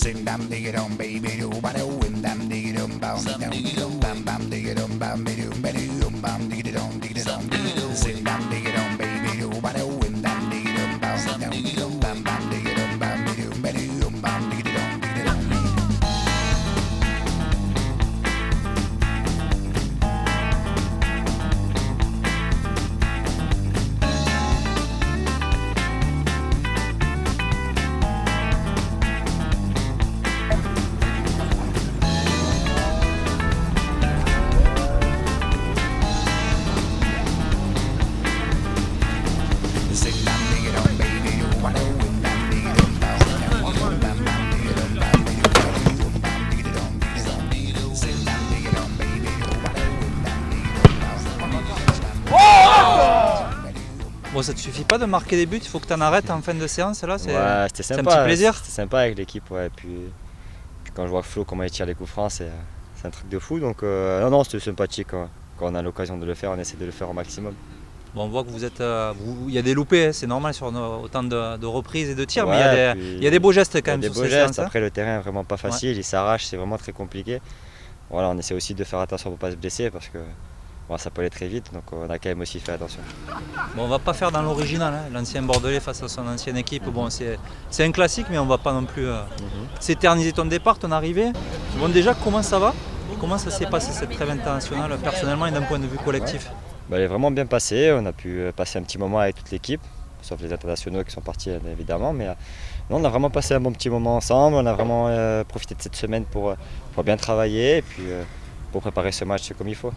Sing dum diggy dum baby doo ba doo and dum diggy dum bam dum bam bam diggy dum bam doo ba doo bam diggy dum sing dum diggy dum baby doo ba doo and dum diggy dum bam bam diggy dum bam doo ba doo bam diggy dum. Bon, ça te suffit pas de marquer des buts, il faut que tu en arrêtes en fin de séance là, Ouais, c'était sympa. un petit plaisir. C'était sympa avec l'équipe, ouais. Puis quand je vois Flo comment il tire les coups francs, c'est un truc de fou. Donc non, c'était sympathique. Quand on a l'occasion de le faire, on essaie de le faire au maximum. Bon, on voit que vous êtes, il y a des loupés, hein, c'est normal sur autant de reprises et de tirs, Ouais, mais il y a des beaux gestes quand même des sur beaux ces gestes. séances. Hein. Après, le terrain est vraiment pas facile, il s'arrache, c'est vraiment très compliqué. Voilà, on essaie aussi de faire attention pour ne pas se blesser parce que bon, ça peut aller très vite, donc on a quand même aussi fait attention. Bon, on va pas faire dans l'original, hein, l'ancien Bordelais face à son ancienne équipe. Bon, c'est un classique, mais on va pas non plus s'éterniser ton départ, ton arrivée. Bon, déjà, comment ça va? Comment ça s'est passé cette trêve internationale, personnellement et d'un point de vue collectif? Elle est vraiment bien passée, on a pu passer un petit moment avec toute l'équipe, sauf les internationaux qui sont partis évidemment, mais non, on a vraiment passé un bon petit moment ensemble, on a vraiment profité de cette semaine pour bien travailler et puis pour préparer ce match comme il faut.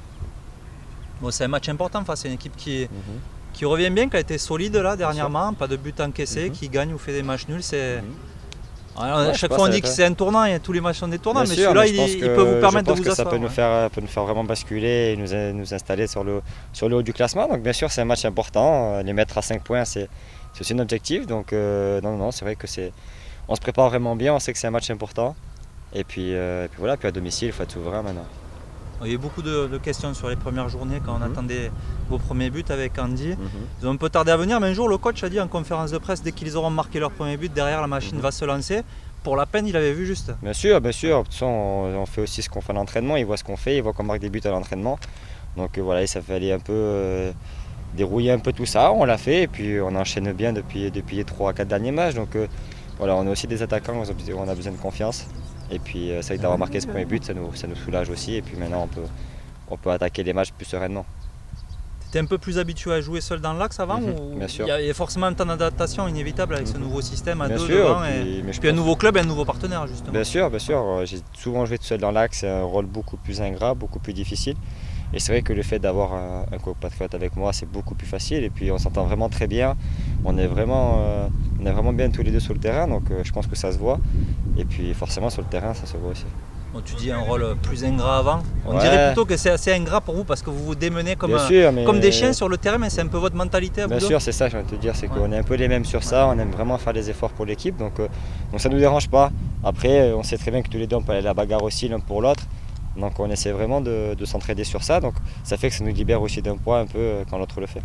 Bon, c'est un match important face à une équipe qui revient bien, qui a été solide là dernièrement, pas de but encaissé, qui gagne ou fait des matchs nuls. Alors, à chaque fois on dit que c'est un tournant, et tous les matchs sont des tournants, mais celui-là il peut vous permettre de vous asseoir. Ça peut nous faire vraiment basculer et nous installer sur le haut du classement. Donc bien sûr c'est un match important, les mettre à 5 points c'est aussi un objectif. Donc non, c'est vrai que on se prépare vraiment bien, on sait que c'est un match important. Et puis voilà, puis à domicile il faut être souverain maintenant. Il y a eu beaucoup de questions sur les premières journées quand on attendait vos premiers buts avec Andy. Ils ont un peu tardé à venir, mais un jour le coach a dit en conférence de presse, dès qu'ils auront marqué leur premier but, derrière la machine va se lancer. Pour la peine, il avait vu juste. Bien sûr. De toute façon, on fait aussi ce qu'on fait à l'entraînement, il voit ce qu'on fait, il voit qu'on marque des buts à l'entraînement. Donc voilà, ça fallait un peu dérouiller un peu tout ça, on l'a fait et puis on enchaîne bien depuis les 3 à 4 derniers matchs. Donc voilà, on est aussi des attaquants, on a besoin de confiance. Et puis c'est vrai que d'avoir marqué ce premier but, ça nous soulage aussi. Et puis maintenant on peut attaquer les matchs plus sereinement. Tu étais un peu plus habitué à jouer seul dans l'axe avant ou bien sûr. Il y a forcément un temps d'adaptation inévitable avec ce nouveau système à bien deux sûr, devant puis un nouveau club et un nouveau partenaire justement. Bien sûr. J'ai souvent joué tout seul dans l'axe, c'est un rôle beaucoup plus ingrat, beaucoup plus difficile. Et c'est vrai que le fait d'avoir un compatriote avec moi, c'est beaucoup plus facile. Et puis on s'entend vraiment très bien. On est vraiment bien tous les deux sur le terrain, donc je pense que ça se voit. Et puis forcément sur le terrain, ça se voit aussi. Bon, tu dis un rôle plus ingrat avant. On dirait plutôt que c'est assez ingrat pour vous parce que vous vous démenez comme des chiens sur le terrain, mais c'est un peu votre mentalité à vous. Bien sûr, c'est ça, je viens de te dire, c'est qu'on est un peu les mêmes sur ça. On aime vraiment faire des efforts pour l'équipe, donc ça ne nous dérange pas. Après, on sait très bien que tous les deux on peut aller à la bagarre aussi l'un pour l'autre. Donc on essaie vraiment de s'entraider sur ça, donc ça fait que ça nous libère aussi d'un poids un peu quand l'autre le fait.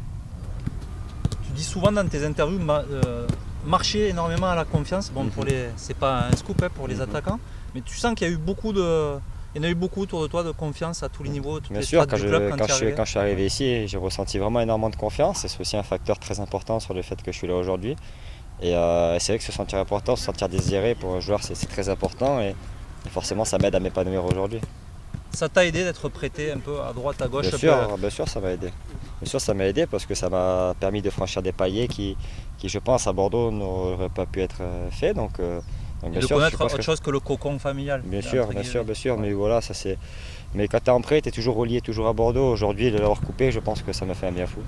Tu dis souvent dans tes interviews marcher énormément à la confiance. Bon, c'est pas un scoop pour les attaquants, mais tu sens qu'il y a eu il y en a eu beaucoup autour de toi de confiance à tous les niveaux, toutes les strates du club quand je suis arrivé ici, j'ai ressenti vraiment énormément de confiance et c'est aussi un facteur très important sur le fait que je suis là aujourd'hui. Et c'est vrai que se sentir important, se sentir désiré pour un joueur, c'est très important et forcément ça m'aide à m'épanouir aujourd'hui. Ça t'a aidé d'être prêté un peu à droite, à gauche? Bien sûr, ça m'a aidé. Bien sûr, ça m'a aidé parce que ça m'a permis de franchir des paliers qui, je pense, à Bordeaux n'auraient pas pu être faits. Donc bien sûr, de connaître autre chose que le cocon familial. Bien sûr. Mais voilà, ça c'est. Mais quand tu es en prêt, tu es toujours relié, toujours à Bordeaux. Aujourd'hui, de l'avoir coupé, je pense que ça m'a fait un bien fou.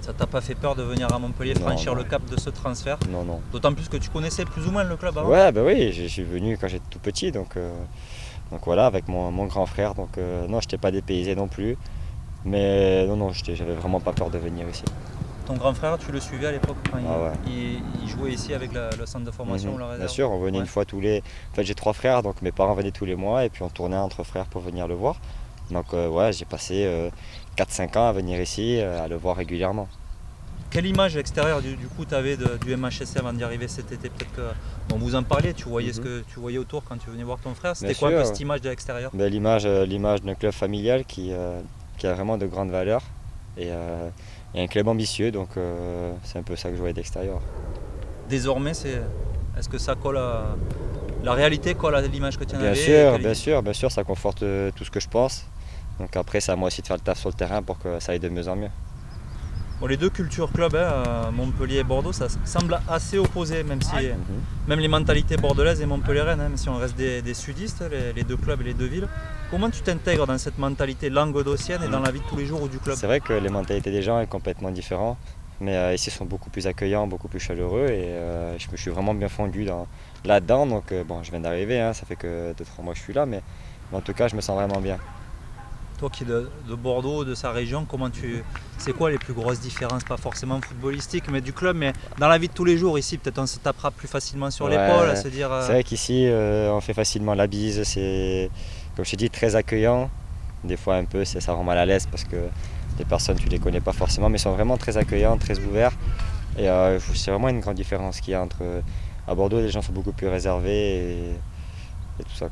Ça t'a pas fait peur de venir à Montpellier franchir le cap de ce transfert? Non. D'autant plus que tu connaissais plus ou moins le club avant? Ouais, oui, je suis venu quand j'étais tout petit, donc voilà, avec mon grand frère. Donc non, je n'étais pas dépaysé non plus. Mais non, j'avais vraiment pas peur de venir ici. Ton grand frère, tu le suivais à l'époque quand il jouait ici avec le centre de formation ou la réserve? Bien sûr, on venait une fois tous les... En fait, j'ai 3 frères, donc mes parents venaient tous les mois et puis on tournait entre frères pour venir le voir. Donc j'ai passé 4-5 ans à venir ici, à le voir régulièrement. Quelle image extérieure du coup tu avais du MHSC avant d'y arriver cet été? Peut-être que vous en parliez, tu voyais ce que tu voyais autour quand tu venais voir ton frère. C'était Bien quoi un peu sûr. cette image de l'extérieur? Ben, l'image d'un club familial qui a vraiment de grandes valeurs et un club ambitieux, donc c'est un peu ça que je voyais d'extérieur. Désormais, est-ce que ça colle à la réalité, colle à l'image que tu en Bien avais? sûr, bien sûr, ça conforte tout ce que je pense. Donc après, c'est à moi aussi de faire le taf sur le terrain pour que ça aille de mieux en mieux. Bon, les deux cultures clubs, Montpellier et Bordeaux, ça semble assez opposé, même si même les mentalités bordelaises et montpelliéraines, même si on reste des sudistes, les deux clubs et les deux villes. Comment tu t'intègres dans cette mentalité languedocienne et dans la vie de tous les jours du club? C'est vrai que les mentalités des gens sont complètement différentes, mais ici ils sont beaucoup plus accueillants, beaucoup plus chaleureux et je me suis vraiment bien fondu là-dedans. Donc bon, je viens d'arriver, ça fait que 2-3 mois que je suis là, mais en tout cas je me sens vraiment bien. Toi qui es de Bordeaux, de sa région, c'est quoi les plus grosses différences, pas forcément footballistiques, mais du club, mais dans la vie de tous les jours ici, peut-être on se tapera plus facilement sur l'épaule, à se dire. C'est vrai qu'ici on fait facilement la bise, c'est comme je t'ai dit très accueillant. Des fois un peu ça rend mal à l'aise parce que les personnes tu les connais pas forcément, mais ils sont vraiment très accueillants, très ouverts. Et c'est vraiment une grande différence qu'il y a entre. À Bordeaux, les gens sont beaucoup plus réservés et tout ça.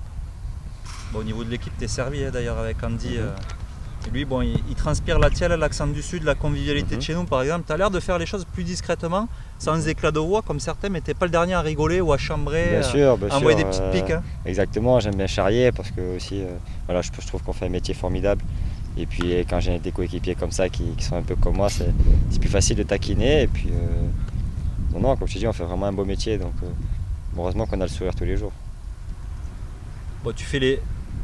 Bon, au niveau de l'équipe, tu es servi d'ailleurs avec Andy. Et lui, bon, il transpire la tielle, l'accent du sud, la convivialité de chez nous par exemple. Tu as l'air de faire les choses plus discrètement, sans éclat de voix comme certains, mais tu n'es pas le dernier à rigoler ou à chambrer, bien sûr, à envoyer des petites piques. Exactement, j'aime bien charrier parce que aussi, voilà, je trouve qu'on fait un métier formidable. Et puis quand j'ai des coéquipiers comme ça qui sont un peu comme moi, c'est plus facile de taquiner. Et puis, non, comme je te dis, on fait vraiment un beau métier. Donc heureusement qu'on a le sourire tous les jours. Bon, tu fais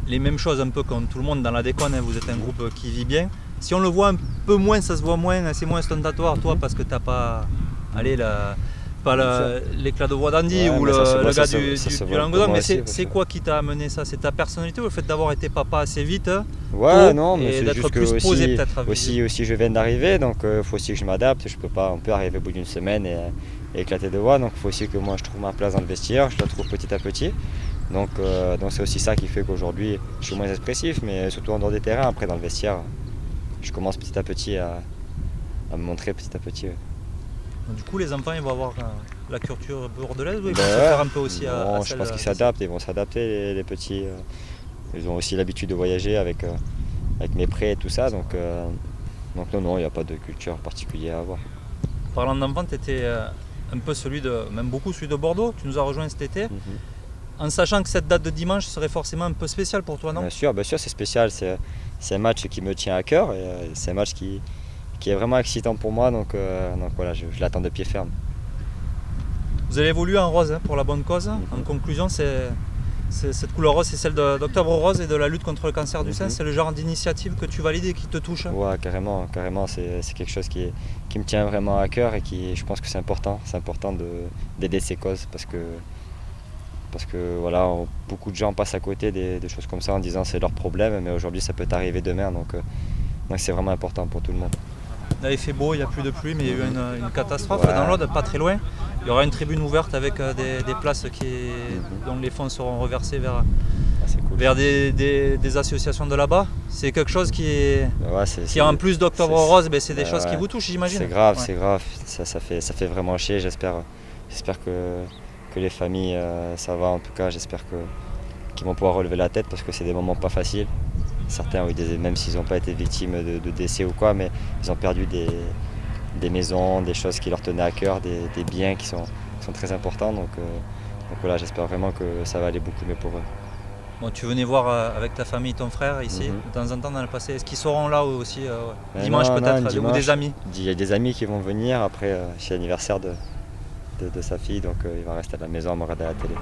les mêmes choses un peu comme tout le monde dans la déconne, vous êtes un groupe qui vit bien. Si on le voit un peu moins, ça se voit moins, c'est moins ostentatoire toi parce que t'as pas l'éclat de voix d'Andy ou le gars du Languedoc, mais c'est quoi qui t'a amené ça? C'est ta personnalité ou le fait d'avoir été papa assez vite non, mais et c'est d'être juste plus que posé peut-être aussi je viens d'arriver, donc il faut aussi que je m'adapte. On peut arriver au bout d'une semaine et éclater de voix, donc il faut aussi que moi je trouve ma place dans le vestiaire, je la trouve petit à petit. Donc c'est aussi ça qui fait qu'aujourd'hui je suis moins expressif, mais surtout en dehors des terrains. Après dans le vestiaire, je commence petit à petit à me montrer petit à petit. Du coup les enfants ils vont avoir la culture bordelaise ou ils vont se faire un peu aussi à je pense qu'ils s'adaptent, ils vont s'adapter les petits. Ils ont aussi l'habitude de voyager avec mes prés et tout ça, donc non, il n'y a pas de culture particulière à avoir. Parlant d'enfants, tu étais un peu même beaucoup celui de Bordeaux, tu nous as rejoint cet été. En sachant que cette date de dimanche serait forcément un peu spéciale pour toi, non? Bien sûr, c'est spécial. C'est un match qui me tient à cœur et c'est un match qui est vraiment excitant pour moi. Donc voilà, je l'attends de pied ferme. Vous allez évoluer en rose pour la bonne cause. En conclusion, cette couleur rose, c'est celle d'Octobre Rose et de la lutte contre le cancer du sein. C'est le genre d'initiative que tu valides et qui te touche? Ouais, carrément. C'est quelque chose qui me tient vraiment à cœur et je pense que c'est important. C'est important d'aider ces causes parce que voilà, beaucoup de gens passent à côté des choses comme ça en disant c'est leur problème, mais aujourd'hui ça peut t'arriver demain, donc c'est vraiment important pour tout le monde. Il avait fait beau, il n'y a plus de pluie, mais il y a eu une catastrophe dans l'Aude, pas très loin. Il y aura une tribune ouverte avec des places dont les fonds seront reversés vers des associations de là-bas. C'est quelque chose qui en plus d'Octobre Rose, c'est des choses qui vous touchent, j'imagine. C'est grave, ça fait vraiment chier. J'espère que les familles, ça va en tout cas, j'espère qu'ils vont pouvoir relever la tête parce que c'est des moments pas faciles. Certains ont eu même s'ils n'ont pas été victimes de décès ou quoi, mais ils ont perdu des maisons, des choses qui leur tenaient à cœur, des biens qui sont très importants. Donc voilà, j'espère vraiment que ça va aller beaucoup mieux pour eux. Bon, tu venais voir avec ta famille, ton frère ici, de temps en temps dans le passé. Est-ce qu'ils seront là aussi dimanche peut-être, ou des amis? Il y a des amis qui vont venir après, c'est l'anniversaire de sa fille, donc il va rester à la maison à me regarder à la télé.